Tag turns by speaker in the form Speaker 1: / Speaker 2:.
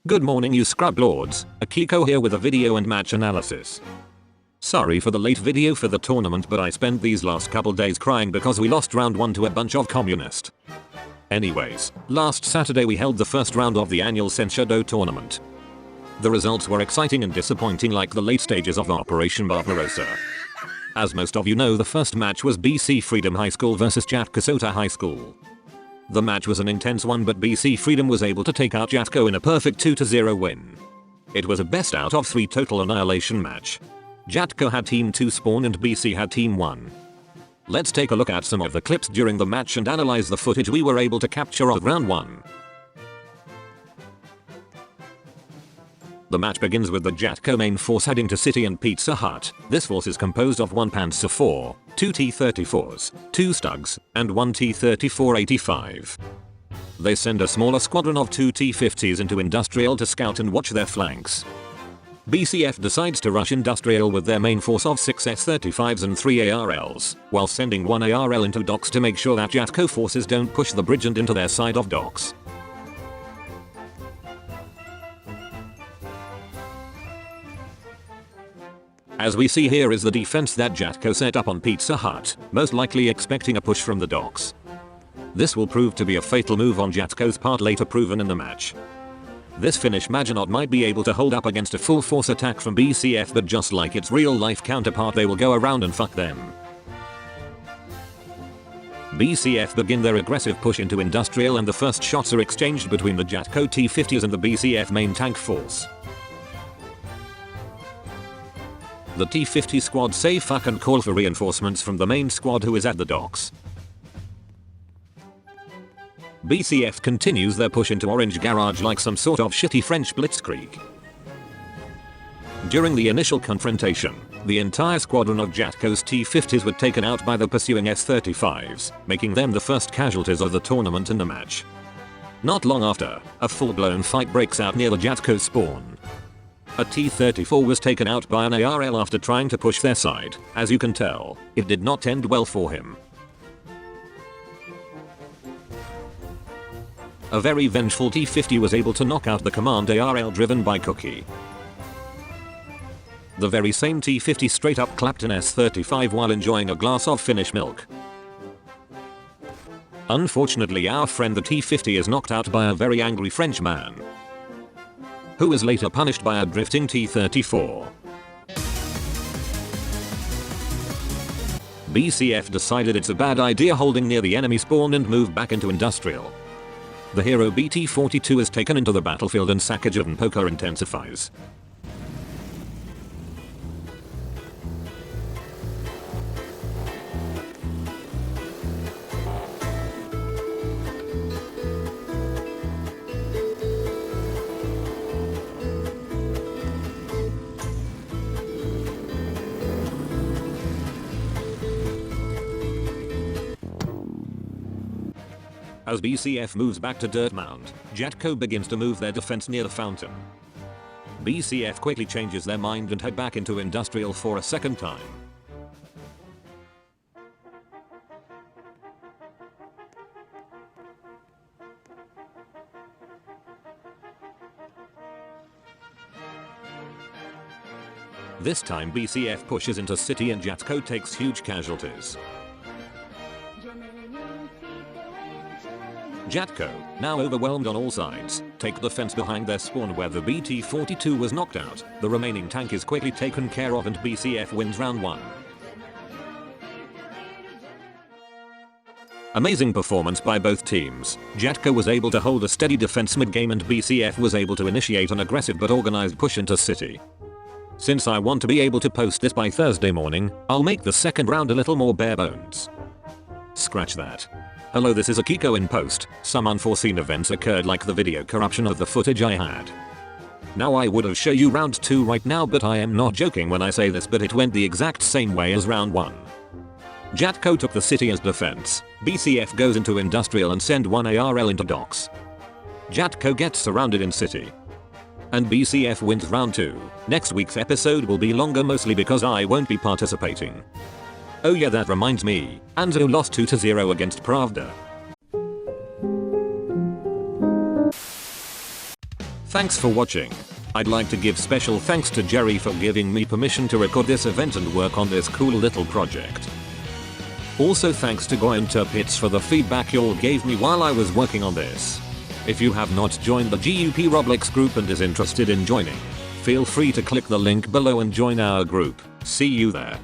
Speaker 1: Good morning you scrub lords, Akiko here with a video and match analysis. Sorry for the late video for the tournament, but I spent these last couple days crying because we lost round 1 to a bunch of communist. Anyways, last Saturday we held the first round of the annual Sensha-Dō tournament. The results were exciting and disappointing like the late stages of Operation Barbarossa. As most of you know, the first match was BC Freedom High School vs Jatkosota High School. The match was an intense one, but BC Freedom was able to take out Jatko in a perfect 2-0 win. It was a best out of 3 total annihilation match. Jatko had Team 2 spawn and BC had Team 1. Let's take a look at some of the clips during the match and analyze the footage we were able to capture of round 1. The match begins with the Jatko main force heading to City and Pizza Hut. This force is composed of 1 Panzer IV, 2 T-34s, 2 Stugs, and 1 T-34-85. They send a smaller squadron of 2 T-50s into Industrial to scout and watch their flanks. BCF decides to rush Industrial with their main force of 6 S-35s and 3 ARLs, while sending 1 ARL into docks to make sure that Jatko forces don't push the bridge and into their side of docks. As we see here is the defense that Jatko set up on Pizza Hut, most likely expecting a push from the docks. This will prove to be a fatal move on Jatko's part, later proven in the match. This Finnish Maginot might be able to hold up against a full force attack from BCF, but just like its real life counterpart, they will go around and fuck them. BCF begin their aggressive push into Industrial and the first shots are exchanged between the Jatko T-50s and the BCF main tank force. The T-50 squad say fuck and call for reinforcements from the main squad who is at the docks. BCF continues their push into Orange Garage like some sort of shitty French blitzkrieg. During the initial confrontation, the entire squadron of Jatko's T-50s were taken out by the pursuing S-35s, making them the first casualties of the tournament in the match. Not long after, a full-blown fight breaks out near the Jatko spawn. A T-34 was taken out by an ARL after trying to push their side. As you can tell, it did not end well for him. A very vengeful T-50 was able to knock out the command ARL driven by Cookie. The very same T-50 straight up clapped an S-35 while enjoying a glass of Finnish milk. Unfortunately, our friend the T-50 is knocked out by a very angry Frenchman, who is later punished by a drifting T-34. BCF decided it's a bad idea holding near the enemy spawn and moved back into Industrial. The hero BT-42 is taken into the battlefield and saccage of Npoka intensifies. As BCF moves back to Dirt Mound, Jatko begins to move their defense near the fountain. BCF quickly changes their mind and head back into Industrial for a second time. This time BCF pushes into City and Jatko takes huge casualties. Jatko, now overwhelmed on all sides, take the fence behind their spawn where the BT-42 was knocked out. The remaining tank is quickly taken care of and BCF wins round 1. Amazing performance by both teams. Jatko was able to hold a steady defense mid-game and BCF was able to initiate an aggressive but organized push into City. Since I want to be able to post this by Thursday morning, I'll make the second round a little more bare bones. Scratch that. Hello, this is Akiko in post. Some unforeseen events occurred like the video corruption of the footage I had. Now I would have shown you round 2 right now, but I am not joking when I say this, but it went the exact same way as round 1. Jatko took the city as defense. BCF goes into Industrial and send 1 ARL into docks. Jatko gets surrounded in City. And BCF wins round 2. Next week's episode will be longer, mostly because I won't be participating. Oh yeah, that reminds me, Anzo lost 2-0 against Pravda. Thanks for watching. I'd like to give special thanks to Jerry for giving me permission to record this event and work on this cool little project. Also thanks to Goy and Turpitz for the feedback y'all gave me while I was working on this. If you have not joined the GUP Roblox group and is interested in joining, feel free to click the link below and join our group. See you there.